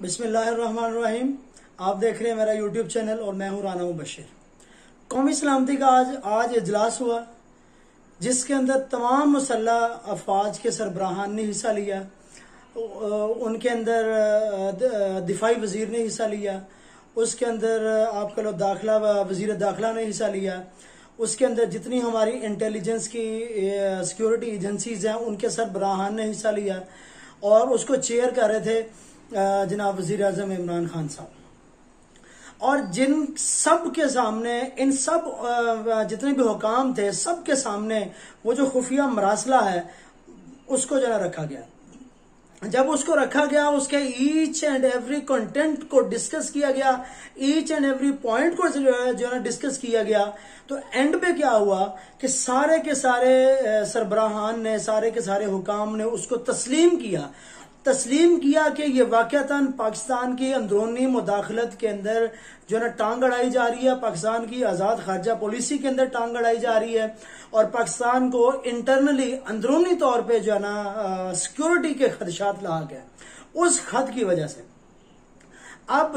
बिस्मिल्लाहिर्रहमानिर्रहीम। आप देख रहे हैं मेरा यूट्यूब चैनल और मैं हूं राना मुबशिर। कौमी सलामती का आज इजलास हुआ जिसके अंदर तमाम मुसल्ला अफवाज के सरबराहान ने हिस्सा लिया। उनके अंदर दिफाई वजीर ने हिस्सा लिया, उसके अंदर आपका लो दाखिला वजीर दाखिला ने हिस्सा लिया, उसके अंदर जितनी हमारी इंटेलिजेंस की सिक्योरिटी एजेंसीज हैं उनके सरबराहान ने हिस्सा लिया और उसको चेयर कर रहे थे जनाब वजीर आजम इमरान खान साहब। और जिन सब के सामने इन सब जितने भी हुकाम थे सब के सामने वो जो खुफिया मरासला है उसको जो है रखा गया। जब उसको रखा गया उसके ईच एंड एवरी कंटेंट को डिस्कस किया गया, ईच एंड एवरी पॉइंट को जो है डिस्कस किया गया। तो एंड पे क्या हुआ कि सारे के सारे सरबराहान ने, सारे के सारे हुकाम ने उसको तस्लीम किया कि ये वाकयातन पाकिस्तान की अंदरूनी मुदाखलत के अंदर जो है ना टांग अड़ाई जा रही है, पाकिस्तान की आजाद खारजा पॉलिसी के अंदर टांग अड़ाई जा रही है और पाकिस्तान को इंटरनली अंदरूनी तौर पे जो है ना सिक्योरिटी के खदशात लाक है। उस खत की वजह से अब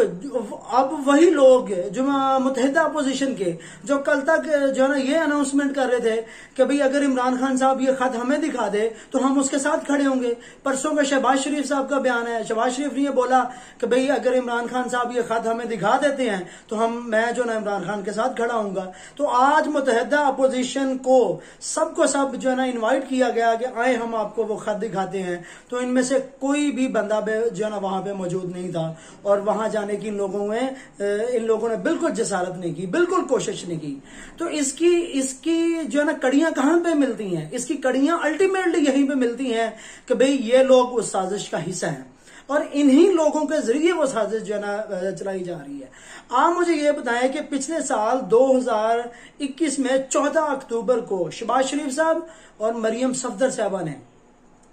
वही लोग जो मुत्तहिदा अपोजिशन के जो कल तक जो है ना ये अनाउंसमेंट कर रहे थे कि भाई अगर इमरान खान साहब ये खत हमें दिखा दे तो हम उसके साथ खड़े होंगे। परसों का शहबाज शरीफ साहब का बयान है, शहबाज शरीफ ने ये बोला कि भाई अगर इमरान खान साहब ये खत हमें दिखा देते हैं तो मैं जो ना इमरान खान के साथ खड़ा होऊंगा। तो आज मुत्तहिदा अपोजिशन को सबको सब जो है ना इन्वाइट किया गया कि आए हम आपको वो खत दिखाते हैं। तो इनमें से कोई भी बंदा जो है ना वहां पे मौजूद नहीं था और वहां जाने की इन लोगों ने बिल्कुल जसारत नहीं की, बिल्कुल कोशिश नहीं की। तो इसकी जो है ना कड़ियां कहां पे मिलती हैं? इसकी कड़ियां अल्टीमेटली यहीं पे मिलती हैं कि भाई ये लोग उस साजिश का हिस्सा हैं और इन्हीं लोगों के जरिए वो साजिश जो है ना चलाई जा रही है। आप मुझे ये बताएं कि पिछले साल 2021 में 14 अक्टूबर को शहबाज शरीफ साहब और मरियम सफदर साहबा ने,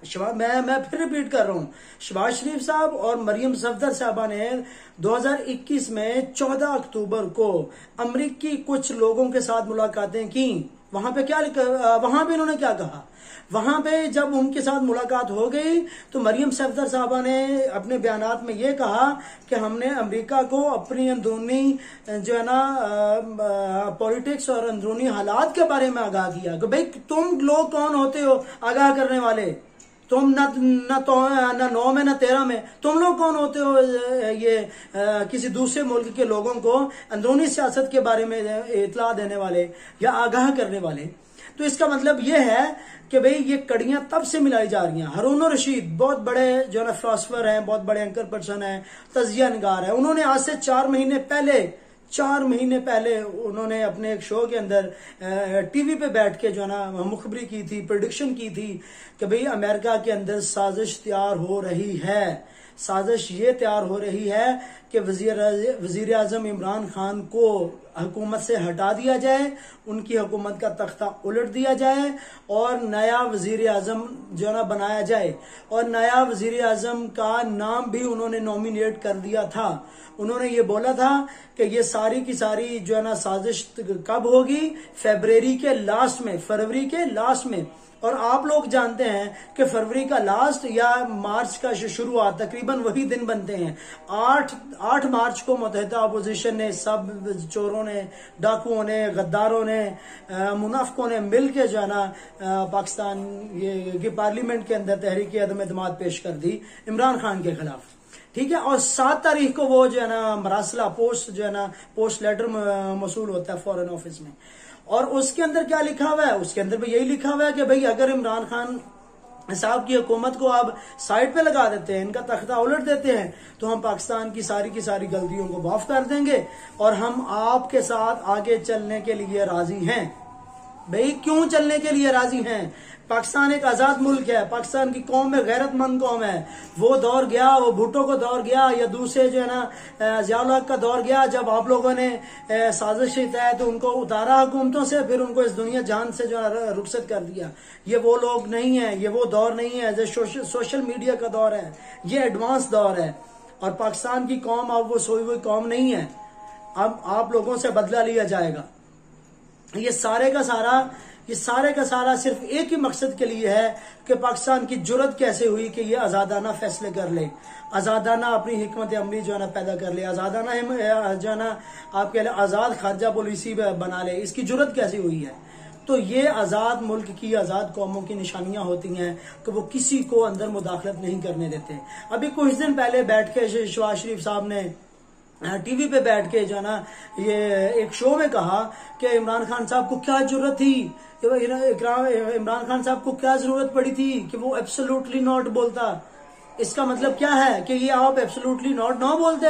मैं फिर रिपीट कर रहा हूं, शहबाज शरीफ साहब और मरियम सफदर साहबा ने 2021 में 14 अक्टूबर को अमरीकी कुछ लोगों के साथ मुलाकातें की। वहां पे इन्होंने क्या कहा? वहां पे जब उनके साथ मुलाकात हो गई तो मरियम सफदर साहबा ने अपने बयानात में ये कहा कि हमने अमेरिका को अपनी अंदरूनी जो है ना पॉलिटिक्स और अंदरूनी हालात के बारे में आगाह किया कि भाई तुम लोग कौन होते हो आगाह करने वाले? तुम न 9 में न 13 में तुम लोग कौन होते हो ये किसी दूसरे मुल्क के लोगों को अंदरूनी सियासत के बारे में इतला देने वाले या आगाह करने वाले? तो इसका मतलब ये है कि भाई ये कड़ियां तब से मिलाई जा रही हैं। हारून रशीद बहुत बड़े जो है ना फिलोसफर हैं, बहुत बड़े एंकर पर्सन हैं, तजिया निगार है। उन्होंने आज से 4 महीने पहले उन्होंने अपने एक शो के अंदर टीवी पे बैठ के जो है ना मुखबरी की थी, प्रेडिक्शन की थी कि भाई अमेरिका के अंदर साजिश तैयार हो रही है। साजिश ये तैयार हो रही है कि वजीर आजम इमरान खान को हुकूमत से हटा दिया जाए, उनकी हुकूमत का तख्ता उलट दिया जाए और नया वजीर आजम जो ना बनाया जाए। और नया वजीर आजम का नाम भी उन्होंने नॉमिनेट कर दिया था। उन्होंने ये बोला था कि ये सारी की सारी जो है ना साजिश कब होगी? फरवरी के लास्ट में। और आप लोग जानते हैं कि फरवरी का लास्ट या मार्च का शुरुआत तकरीबन वही दिन बनते हैं। 8 मार्च को मुत्तहिदा अपोजिशन ने, सब चोरों ने, डाकुओं ने, गद्दारों ने, मुनाफिकों ने मिलकर जो है ना पाकिस्तान ये पार्लियामेंट के अंदर तहरीक अदम एतमाद पेश कर दी इमरान खान के खिलाफ। ठीक है। और 7 तारीख को वो जो है ना मरासला पोस्ट लेटर मसूल होता है फॉरेन ऑफिस में। और उसके अंदर क्या लिखा हुआ है? उसके अंदर भी यही लिखा हुआ है कि भाई अगर इमरान खान साहब की हुकूमत को आप साइड पे लगा देते हैं, इनका तख्ता उलट देते हैं, तो हम पाकिस्तान की सारी गलतियों को माफ कर देंगे और हम आपके साथ आगे चलने के लिए राजी हैं। भाई क्यों चलने के लिए राजी हैं? पाकिस्तान एक आजाद मुल्क है, पाकिस्तान की कौम में गैरतमंद कौम है। वो दौर गया, वो भुट्टो का दौर गया या दूसरे जो है ना ज़ियाउल हक का दौर गया जब आप लोगों ने साजिश तहत तो उनको उतारा हुकूमतों से, फिर उनको इस दुनिया जान से जो है रुखसत कर दिया। ये वो लोग नहीं है, ये वो दौर नहीं है जो सोशल मीडिया का दौर है। ये एडवांस दौर है और पाकिस्तान की कौम अब वो सोई हुई कौम नहीं है। अब आप लोगों से बदला लिया जाएगा। ये सारे का सारा ये सारे का सारा सिर्फ एक ही मकसद के लिए है कि पाकिस्तान की जुर्रत कैसे हुई कि ये आजादाना फैसले कर ले, आजादाना अपनी हिकमत अमली जो है ना पैदा कर ले, आजादाना जो है ना आपके लिए आजाद खारजा पॉलिसी बना ले, इसकी जुर्रत कैसे हुई है। तो ये आजाद मुल्क की, आजाद कौमों की निशानियां होती हैं कि वो किसी को अंदर मुदाखलत नहीं करने देते। अभी कुछ दिन पहले बैठ के शहबाज शरीफ साहब ने टीवी पे बैठ के जो है ना ये एक शो में कहा कि इमरान खान साहब को क्या जरूरत थी, इमरान खान साहब को क्या जरूरत पड़ी थी कि वो एब्सोल्युटली नॉट बोलता। इसका मतलब क्या है कि ये आप एब्सोल्युटली नॉट ना बोलते,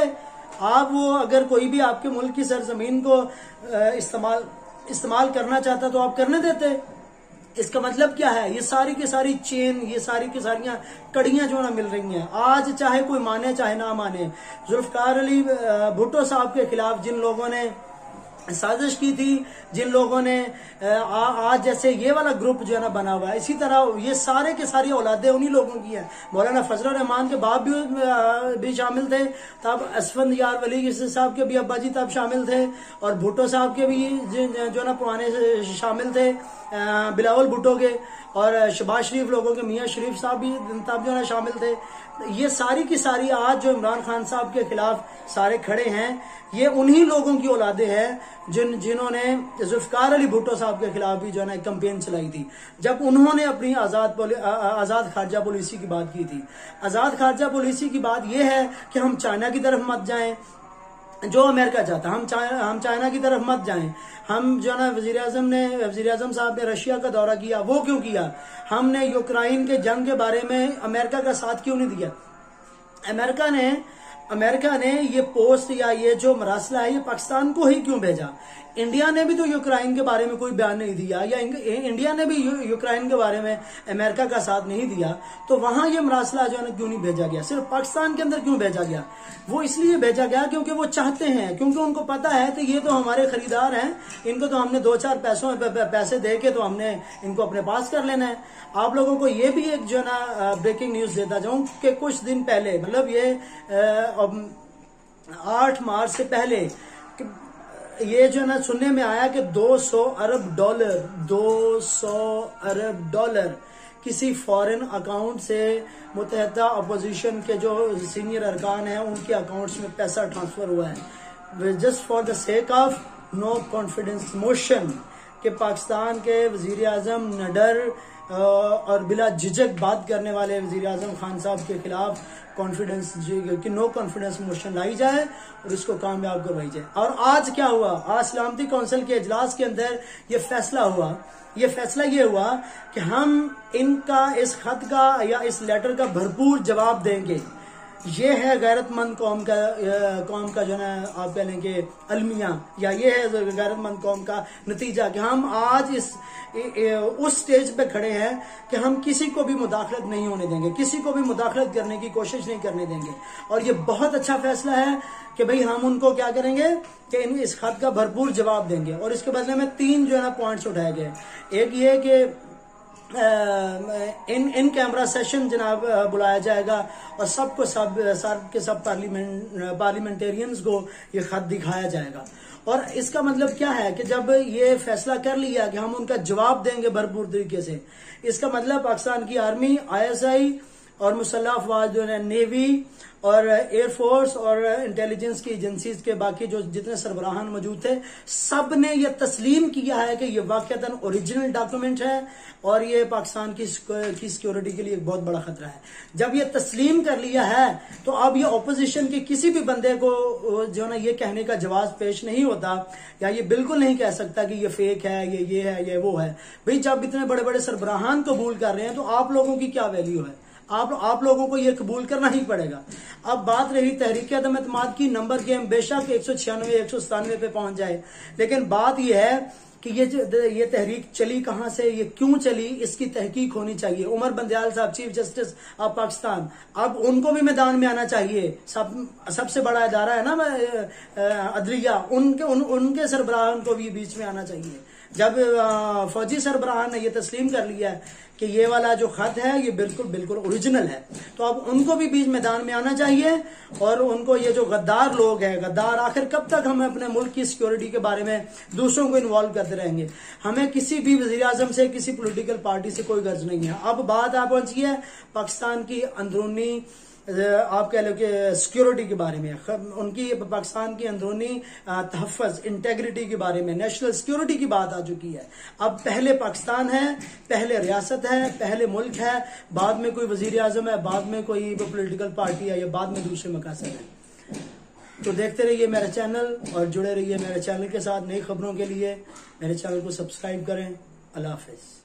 आप वो अगर कोई भी आपके मुल्क की सरजमीन को इस्तेमाल करना चाहता तो आप करने देते। इसका मतलब क्या है, ये सारी की सारी चेन, ये सारी की सारियां कड़ियां जो ना मिल रही हैं। आज चाहे कोई माने चाहे ना माने, जुल्फकार अली भुट्टो साहब के खिलाफ जिन लोगों ने साजिश की थी, जिन लोगों ने आज जैसे ये वाला ग्रुप जो है ना बना हुआ है, इसी तरह ये सारे के सारी औलादे उन्हीं लोगों की है। मौलाना फजल रहमान के बाप भी शामिल थे, तब असफंद यार वली साहब के भी अब्बा जी तब शामिल थे, और भुट्टो साहब के भी जो ना पुराने शामिल थे, बिलावल भुट्टो के, और शहबाज शरीफ लोगों के मियाँ शरीफ साहब भी तब जो है शामिल थे। ये सारी की सारी आज जो इमरान खान साहब के खिलाफ सारे खड़े हैं, ये उन्हीं लोगों की औलादे हैं जिन्होंने जुल्फकार अली भुट्टो साहब के खिलाफ भी जो है ना कैंपेन चलाई थी, जब उन्होंने अपनी आजाद खारजा पॉलिसी की बात की थी। आजाद खारजा पॉलिसी की बात यह है कि हम चाइना की तरफ मत जाएं, जो अमेरिका चाहता, हम चाइना की तरफ मत जाएं। हम जो ना वजीर आजम साहब ने रशिया का दौरा किया, वो क्यों किया? हमने यूक्रेन के जंग के बारे में अमेरिका का साथ क्यों नहीं दिया? अमेरिका ने ये पोस्ट या ये जो मरासला है ये पाकिस्तान को ही क्यों भेजा? इंडिया ने भी तो यूक्रेन के बारे में कोई बयान नहीं दिया, या इंडिया ने भी यूक्रेन के बारे में अमेरिका का साथ नहीं दिया, तो वहां ये मरासला जो है ना क्यों नहीं भेजा गया? सिर्फ पाकिस्तान के अंदर क्यों भेजा गया? वो इसलिए भेजा गया क्योंकि वो चाहते हैं, क्योंकि उनको पता है कि ये तो हमारे खरीदार हैं, इनको तो हमने 2-4 पैसे दे के तो हमने इनको अपने पास कर लेना है। आप लोगों को ये भी एक जो है ना ब्रेकिंग न्यूज देता जाऊं कि कुछ दिन पहले, मतलब ये 8 मार्च से पहले ये जो है ना सुनने में आया कि 200 अरब डॉलर किसी फॉरेन अकाउंट से मुत्तहदा अपोजिशन के जो सीनियर अरकान हैं उनके अकाउंट्स में पैसा ट्रांसफर हुआ है, just for the sake of no confidence motion, कि पाकिस्तान के वजीर आजम निडर और बिला झिझक बात करने वाले वजीर आजम खान साहब के खिलाफ नो कॉन्फिडेंस मोशन लाई जाए और इसको कामयाब करवाई जाए। और आज क्या हुआ? आज सलामती काउंसिल के इजलास के अंदर ये फैसला हुआ कि हम इनका इस खत का या इस लेटर का भरपूर जवाब देंगे। ये है गैरतमंद कौम का जो है आप कह लें कि अलमिया, या ये है गैरतमंद कौम का नतीजा कि हम आज उस स्टेज पे खड़े हैं कि हम किसी को भी मुदाखलत नहीं होने देंगे, किसी को भी मुदाखलत करने की कोशिश नहीं करने देंगे। और ये बहुत अच्छा फैसला है कि भाई हम उनको क्या करेंगे कि इस खत का भरपूर जवाब देंगे। और इसके बदले में 3 जो है ना पॉइंट्स उठाए गए। एक ये कि इन कैमरा सेशन जनाब बुलाया जाएगा और सब पार्लियामेंटेरियंस को ये खत दिखाया जाएगा। और इसका मतलब क्या है कि जब ये फैसला कर लिया कि हम उनका जवाब देंगे भरपूर तरीके से, इसका मतलब पाकिस्तान की आर्मी, ISI और मुसल्लह अफवाज जो है, नेवी और एयरफोर्स और इंटेलिजेंस की एजेंसीज के बाकी जो जितने सरबराहान मौजूद थे, सब ने यह तस्लीम किया है कि यह वाकईतन ओरिजिनल डॉक्यूमेंट है और ये पाकिस्तान की सिक्योरिटी के लिए एक बहुत बड़ा खतरा है। जब ये तस्लीम कर लिया है तो अब ये ऑपोजिशन के किसी भी बंदे को जो ना ये कहने का जवाब पेश नहीं होता, या ये बिल्कुल नहीं कह सकता कि ये फेक है, ये है, ये वो है। भाई जब इतने बड़े बड़े सरबराहान कबूल कर रहे हैं तो आप लोगों की क्या वैल्यू है? आप लोगों को ये कबूल करना ही पड़ेगा। अब बात रही तहरीक अदम एतमाद की, नंबर गेम बेशक 196 197 पे पहुंच जाए, लेकिन बात यह है कि ये तहरीक चली कहां से, ये क्यों चली, इसकी तहकीक होनी चाहिए। उमर बंदयाल साहब चीफ जस्टिस ऑफ पाकिस्तान, अब उनको भी मैदान में आना चाहिए। सबसे बड़ा इदारा है ना अदलिया, उनके सरबराहान को भी बीच में आना चाहिए। जब फौजी सरबराहान ने यह तस्लीम कर लिया है कि ये वाला जो खत है ये बिल्कुल बिल्कुल ओरिजिनल है। तो अब उनको भी बीच मैदान में आना चाहिए और उनको ये जो गद्दार लोग हैं, गद्दार आखिर कब तक हम अपने मुल्क की सिक्योरिटी के बारे में दूसरों को इन्वॉल्व करते रहेंगे। हमें किसी भी वजीर आजम से, किसी पॉलिटिकल पार्टी से कोई गर्ज नहीं है। अब बात आ पहुंची है पाकिस्तान की अंदरूनी, आप कह लो कि सिक्योरिटी के बारे में, उनकी पाकिस्तान की अंदरूनी तहफ़्फ़ुज़, इंटेग्रिटी के बारे में, नेशनल सिक्योरिटी की बात आ चुकी है। अब पहले पाकिस्तान है, पहले रियासत है, पहले मुल्क है, बाद में कोई वजीर आजम है, बाद में कोई पॉलिटिकल पार्टी है, या बाद में दूसरे मकासद है। तो देखते रहिए मेरा चैनल और जुड़े रहिए मेरे चैनल के साथ। नई खबरों के लिए मेरे चैनल को सब्सक्राइब करें। अल्लाह हाफ़िज़।